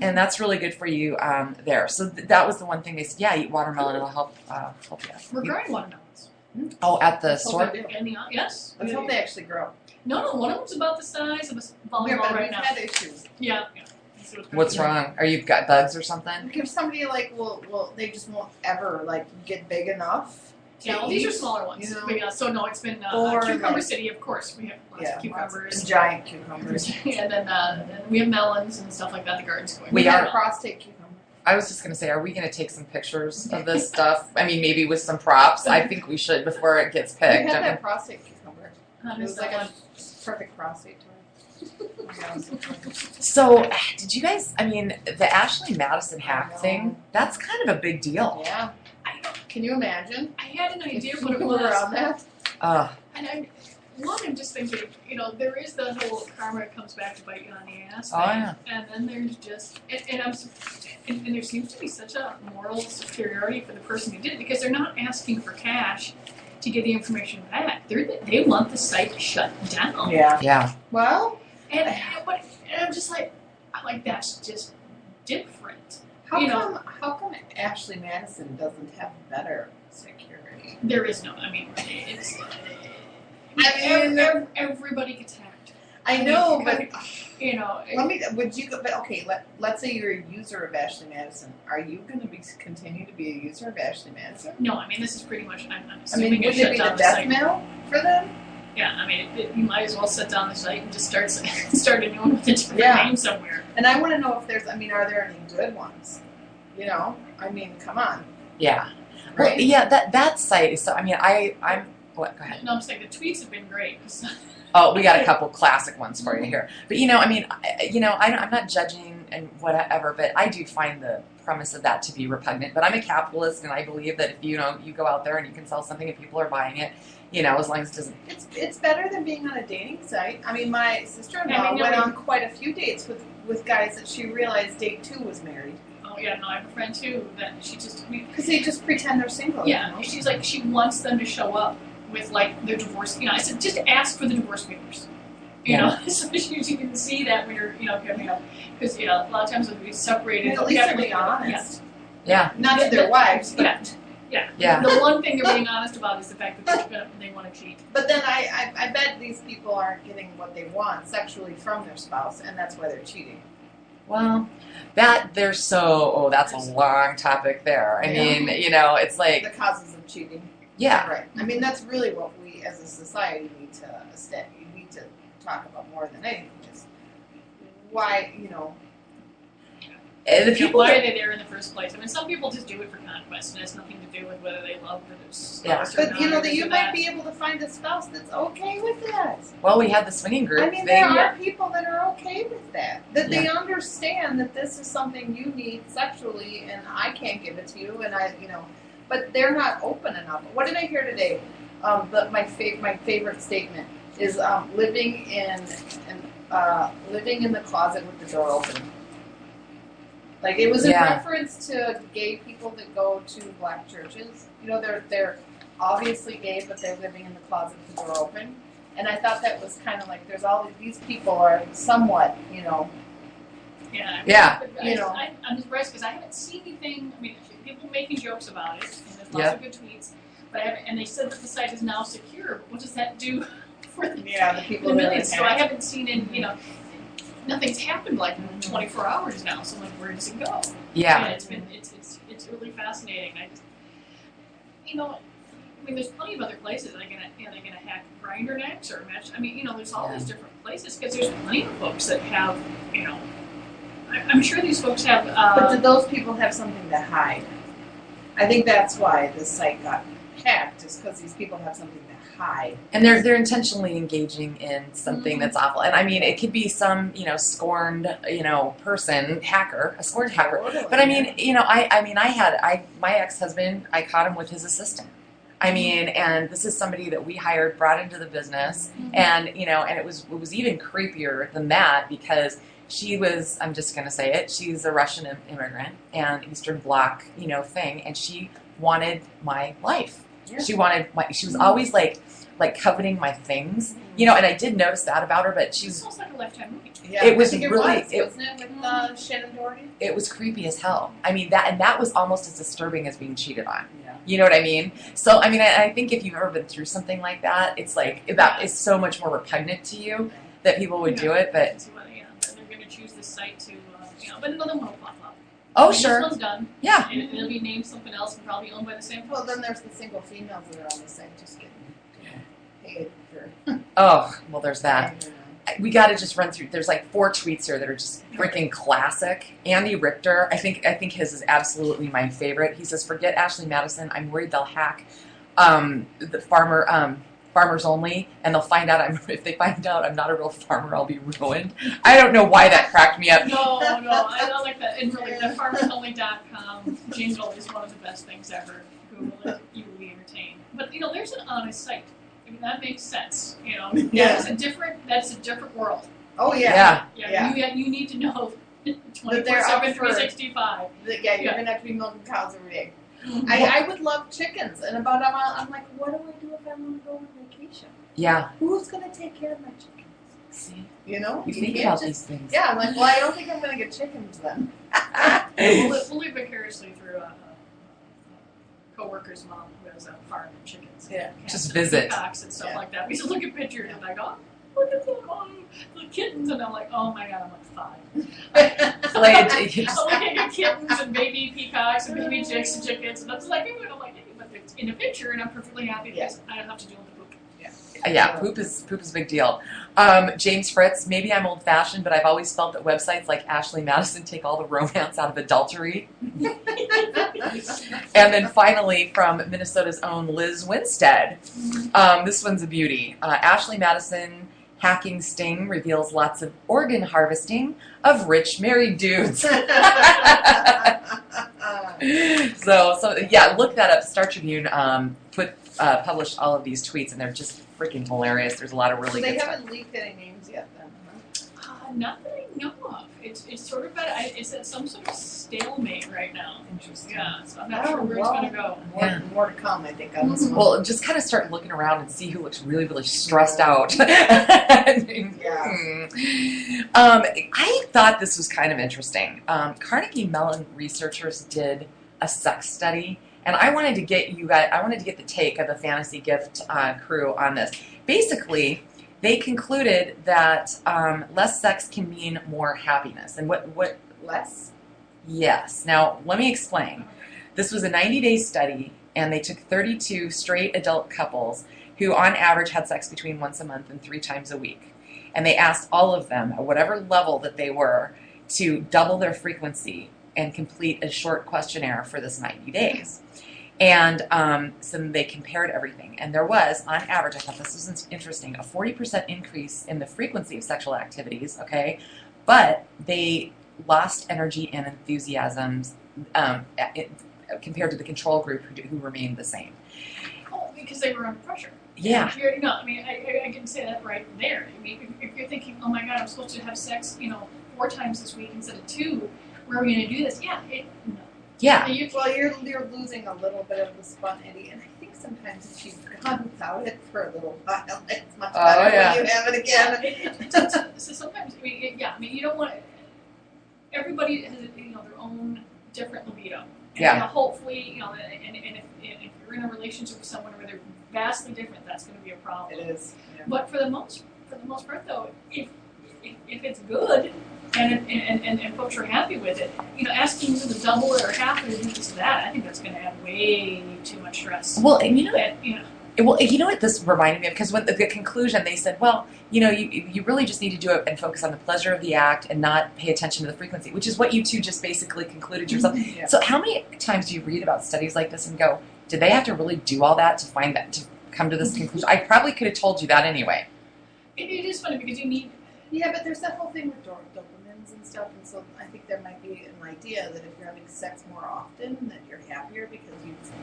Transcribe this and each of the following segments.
and that's really good for you there. So that was the one thing they said. Yeah, eat watermelon; it'll help you. We're growing watermelons. Oh, at the Let's hope store. they do. Yes. Let's hope they actually grow. No, one of them's about the size of a Yeah, volleyball but right we've now. had issues. Yeah. So it's What's wrong? Are you got bugs or something? If somebody will they just won't ever get big enough. Yeah, well, these are smaller ones. You know? But yeah, so no, it's been Or Cucumber like- City, of course. We have lots of cucumbers. giant cucumbers. And then we have melons and stuff like that. The garden's going. We have are- prostate cucumber. I was just gonna say, are we gonna take some pictures of this stuff? I mean, maybe with some props. I think we should before it gets We picked. had I mean, that prostate cucumber. It was like a perfect prostate to her. so, did you guys? I mean, the Ashley Madison hack thing. That's kind of a big deal. Yeah. Can you imagine? I had an idea If what it you were was. around that? And I'm just thinking, there is the whole karma comes back to bite you on the ass Oh, thing. yeah. And then there's just, and there seems to be such a moral superiority for the person who did it because they're not asking for cash to get the information back. They want the site shut down. Yeah. Yeah. Well, And I'm just like, that's just different. how come Ashley Madison doesn't have better security? There is no, it's, I mean, everybody gets hacked. I know, but let's say you're a user of Ashley Madison. Are you going to continue to be a user of Ashley Madison? No, this is pretty much, I'm I assuming mean, would shut it be down the the death site. knell for them? Yeah, you might as well shut down the site and just start a new one with a different Yeah. name somewhere. And I want to know if are there any good ones? Come on. Yeah. Right? Well, yeah. That site is so. I mean, I'm. What? Go ahead. No, I'm saying the tweets have been great. 'Cause Oh, we got a couple classic ones for you here. But I'm not judging and whatever, but I do find the premise of that to be repugnant. But I'm a capitalist, and I believe that if you go out there and you can sell something and people are buying it, as long as it doesn't. It's better than being on a dating site. I mean, my sister-in-law went on quite a few dates with guys that she realized date 2 was married. oh yeah, no, I have a friend too that she just Because they just pretend they're single. yeah, she's like she wants them to show up with like their divorce. I said just ask for the divorce papers. So you can see that when you're coming up because a lot of times when we separated, At least they're being honest. Yeah. Not to their wives, but Yeah. The one thing they're being honest about is the fact that they want to cheat. But then I bet these people aren't getting what they want sexually from their spouse, and that's why they're cheating. Well, that's a long topic there. I mean, it's like The causes of cheating. yeah. Right. I mean, that's really what we as a society need to talk about more than anything. Is why The people why that- are they there in the first place? Some people just do it for conquest, and it has nothing to do with whether they love the spouse or But not. that you might be able to find a spouse that's okay with that. Well, we had the swinging group I mean, thing. there are people that are okay with that. That they understand that this is something you need sexually, and I can't give it to you, and but they're not open enough. What did I hear today? My favorite statement is living in the closet with the door open. Like it was in reference to gay people that go to black churches. They're obviously gay, but they're living in the closet with the door open. And I thought that was kind of like there's all these people are somewhat, Yeah. Yeah. I'm surprised because I haven't seen anything. People making jokes about it, and there's lots of good tweets. But and they said that the site is now secure. But what does that do for the people the that are millions? So I hacked. haven't seen it. Nothing's happened like 24 hours now. So where does it go? Yeah. And it's really fascinating. I just there's plenty of other places. Are they gonna hack Grindr next or Match? There's all these different places because there's plenty of folks that have I'm sure these folks have. But do those people have something to hide? I think that's why this site got hacked, is because these people have something to hide. And they're intentionally engaging in something that's awful. And it could be some, scorned, person, hacker, a scorned hacker. Totally. But my ex-husband, I caught him with his assistant. And this is somebody that we hired, brought into the business, and it was even creepier than that because she was, I'm just going to say it, she's a Russian immigrant and Eastern Bloc, thing, and she wanted my life. Yeah. She was always like, like coveting my things, you know. And I did notice that about her, but It she's sounds like a Lifetime movie. Yeah, It was I think really- wasn't it with Shannon Doherty? it was creepy as hell. I mean, that was almost as disturbing as being cheated on. Yeah. You know what I mean? So I mean, I think if you've ever been through something like that, it's like that is so much more repugnant to you that people would do it. But So, they're going to choose this site to, but another one will pop up. oh This sure, one's done, yeah, and it'll be named something else and probably owned by the same Well, folks. then there's the single females that are on the site just getting paid for. oh well, there's that. I don't know. We got to just run through. There's like 4 tweets here that are just freaking classic. Andy Richter, I think his is absolutely my favorite. He says, "Forget Ashley Madison. I'm worried they'll hack the farmers only, and they'll find out if they find out I'm not a real farmer, I'll be ruined." I don't know why that cracked me up. No, I don't like that. And really, the farmersonly.com jingle is one of the best things ever. Google it, you will be entertained. But there's an honest site. I mean, that makes sense. Yeah. That's a different world. Oh yeah. Yeah. You need to know That they're 24/7, up for- 365. Yeah, you're Yeah. gonna have to be milking cows every day. I would love chickens, and I'm like, what do I do if I want to go on vacation? Yeah. Who's gonna take care of my chickens? See, You know, you think can't about just- these things. Yeah, I'm like, well, I don't think I'm gonna get chickens then. We'll live vicariously through a co-worker's mom who has a farm and chickens. Yeah. And Just cats visit. And peacocks and stuff Yeah. like that. We just look at pictures and I go, oh, look at them, the kittens, and I'm like, oh my god, I'm like 5. Play it. I'm looking at kittens and baby peacocks and baby chicks and chickens, and I'm just like, I'm like, hey, but it's in a picture, and I'm perfectly happy because I don't have to deal with the poop. Yeah, poop is a big deal. James Fritz, maybe I'm old fashioned, but I've always felt that websites like Ashley Madison take all the romance out of adultery. And then finally, from Minnesota's own Liz Winstead, this one's a beauty. Ashley Madison hacking sting reveals lots of organ harvesting of rich married dudes. So yeah, look that up. Star Tribune published all of these tweets, and they're just freaking hilarious. There's a lot of really They good stuff. haven't leaked any names yet, then. Huh? Not that I know of. It's sort of it's at some sort of stalemate right now. Interesting. Yeah, so I'm not sure where it's going to go. More to come, I think, on this one. Well, just kind of start looking around and see who looks really, really stressed out. I thought this was kind of interesting. Carnegie Mellon researchers did a sex study, and I wanted to get the take of the Fantasy Gift crew on this. Basically, they concluded that less sex can mean more happiness. And what Less? Yes. Now, let me explain. This was a 90-day study, and they took 32 straight adult couples who, on average, had sex between once a month and 3 times a week. And they asked all of them, at whatever level that they were, to double their frequency and complete a short questionnaire for this 90 days. And so they compared everything. And there was, on average, I thought this was interesting, a 40% increase in the frequency of sexual activities, okay? But they lost energy and enthusiasms compared to the control group who remained the same. Oh, because they were under pressure. Yeah. I can say that right there. I mean, if you're thinking, oh my god, I'm supposed to have sex, 4 times this week instead of 2, where are we going to do this? Yeah, no. Yeah. You're losing a little bit of the spontaneity, and I think sometimes if you've gone without it for a little while, it's much better when you have it again. So sometimes, you don't want. Everybody has their own different libido. And, Yeah. Hopefully, and if you're in a relationship with someone where they're vastly different, that's going to be a problem. It is. Yeah. But for the most part, though, if it's good and folks are happy with it, asking you to double it or half it or do this or that, I think that's going to add way too much stress. Well, and you And, know what this reminded me of? Because when the conclusion, they said, well, you really just need to do it and focus on the pleasure of the act and not pay attention to the frequency, which is what you two just basically concluded yourself. Yeah. So how many times do you read about studies like this and go, did they have to really do all that to come to this conclusion? I probably could have told you that anyway. it is funny because you need. Yeah, but there's that whole thing with dopamines and stuff, and so I think there might be an idea that if you're having sex more often, that you're happier because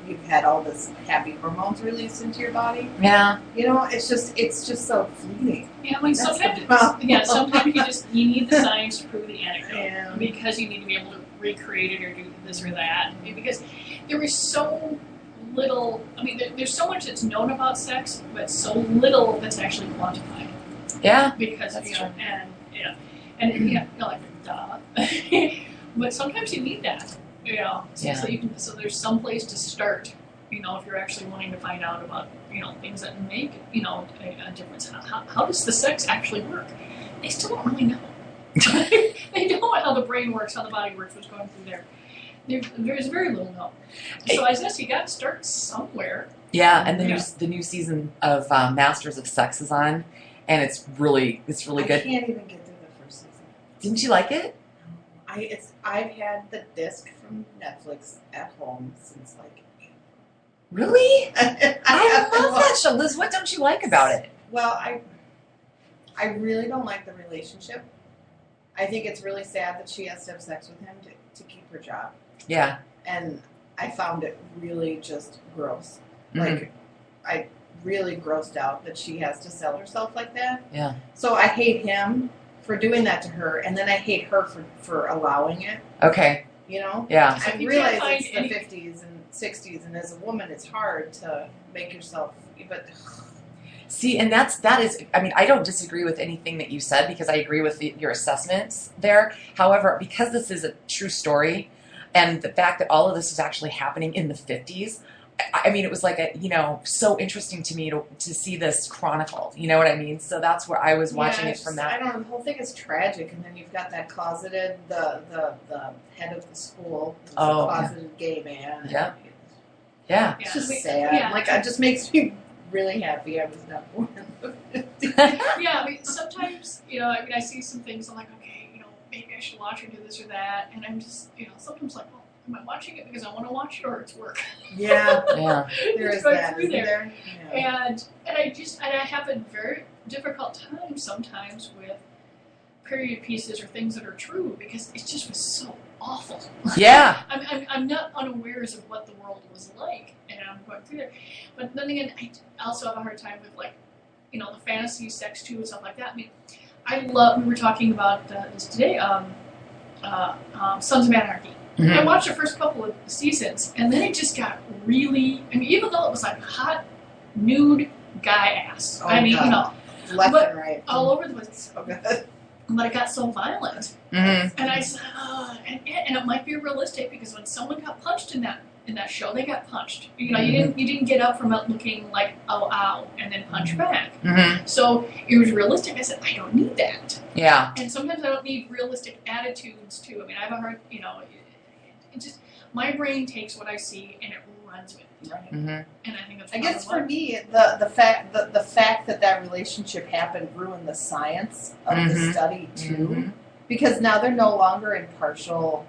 you've had all this happy hormones released into your body. Yeah. It's just so fleeting. Yeah, I mean, That's sometimes, the problem. sometimes you need the science to prove the anecdote Yeah. because you need to be able to recreate it or do this or that. Because there is so little. I mean, there's so much that's known about sex, but so little that's actually quantified. Yeah. Because That's you know, true. and you know, like duh. But sometimes you need that, you know, Yeah. so you can. So there's some place to start. You know, if you're actually wanting to find out about, you know, things that make, you know, a difference. How does the sex actually work? They still don't really know. They don't know how the brain works, how the body works, what's going through there. There's very little known. So I guess you got to start somewhere. Yeah, and Yeah. the new season of Masters of Sex is on, and it's really I good. can't even get through the first season. Didn't you like it? I've had the disc from Netflix at home since like. Really? I I love that show, Liz. What don't you like about it? Well, I really don't like the relationship. I think it's really sad that she has to have sex with him to keep her job. Yeah. And I found it really just gross. Mhm. Like, I really grossed out that she has to sell herself like that. Yeah. So I hate him for doing that to her, and then I hate her for allowing it, Okay. you know? Yeah. So I you realize can't it's the find any- 50s and 60s, and as a woman, it's hard to make yourself, but See, and that is, I mean, I don't disagree with anything that you said because I agree with your assessments there. However, because this is a true story and the fact that all of this was actually happening in the 50s, I mean, it was like so interesting to me to see this chronicled. You know what I mean? So that's where I was watching it from that. I don't know. The whole thing is tragic, and then you've got that closeted, the head of the school, is Oh, a closeted gay man. Yeah. Yeah. It's just we- sad. yeah. Like, it just makes me really happy I was not born in the 50s. Yeah, I mean, sometimes, you know, I mean, I see some things, I'm like, okay, you know, maybe I should watch or do this or that, and I'm just, you know, sometimes like, well, am I watching it because I want to watch it or it's work? Yeah, Yeah. there It's is going that, through isn't there. there? Yeah. And I have a very difficult time sometimes with period pieces or things that are true because it just was so awful. Yeah. I'm not unawares of what the world was like, and I'm going through there. But then again, I also have a hard time with, like, you know, the fantasy sex too and stuff like that. I mean, we were talking about this today, Sons of Anarchy. Mhm. I watched the first couple of seasons, and then it just got really, I mean, even though it was like hot, nude guy ass. Oh, I mean, God. you know, Left but and right. all over the place. So good. But it got so violent. Mm-hmm. And I said, and it might be realistic because when someone got punched in that show, they got punched. You know, you didn't get up from it looking like oh ow and then punch back. Mm-hmm. So it was realistic. I said I don't need that. Yeah. And sometimes I don't need realistic attitudes too. I mean, I have a hard, you know, it just my brain takes what I see and it runs with it. Mm-hmm. And I think that's I part guess of for what- me, the fact that relationship happened ruined the science of the Mhm. study too, Mhm. because now they're no longer impartial.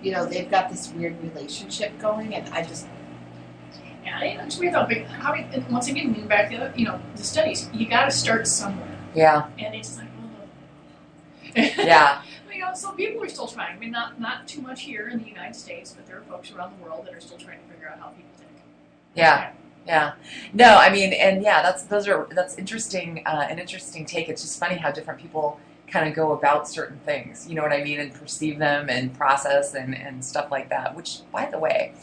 You know, they've got this weird relationship going, and I just Yeah, it's weird though. But how once again, moving back to the studies, you got to start somewhere, Yeah. and it's like, Yeah. You know, so people are still trying. I mean, not too much here in the United States, but there are folks around the world that are still trying to figure out how people think. Yeah. Yeah. No, I mean, and yeah, that's interesting, an interesting take. It's just funny how different people kind of go about certain things, you know what I mean, and perceive them and process and stuff like that, which, by the way,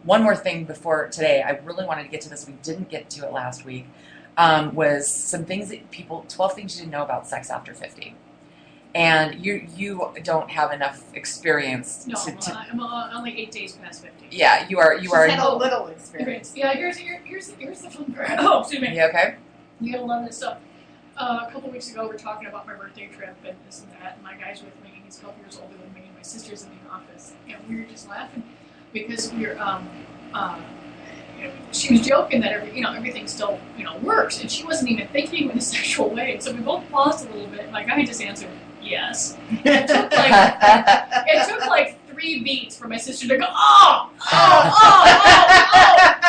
one more thing before today, I really wanted to get to this. We didn't get to it last week, was some things that 12 things you didn't know about sex after 50. And you don't have enough experience No, to I'm only 8 days past 50. yeah, you are she's had a in, little experience. Yeah, here's the fun part. Oh, excuse me. you okay? You gotta love this stuff. A couple weeks ago, we were talking about my birthday trip and this and that. And my guy's with me. He's 12 years older than me. And my sister's in the office, and we were just laughing because we were she was joking that everything still works, and she wasn't even thinking in a sexual way. So we both paused a little bit. My guy just answered yes. It took like 3 beats for my sister to go, oh.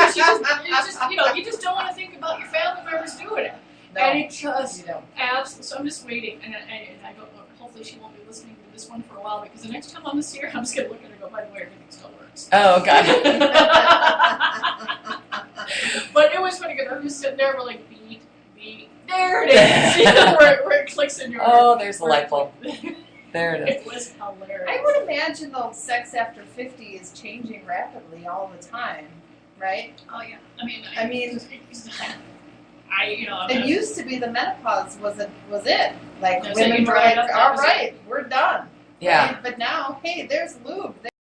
'Cause you just don't want to think about your family members doing it. No, And it just you don't. absolutely. So I'm just waiting, and I don't know. Hopefully, she won't be listening to this one for a while because the next time I'm this year, I'm just gonna look at her and go, by the way, everything still works. Oh, God. But it was funny because I'm just sitting there, we're like, beat. There it is. You know, where it clicks in your. Oh, there's the light bulb. There it is. It was hilarious. I would imagine though, sex after 50 is changing rapidly all the time. right? Oh yeah. I mean, It used to be the menopause was it. Like That's it, women you were dry like, it up, that all was right, we're done. Yeah. Right? But now, hey, there's lube.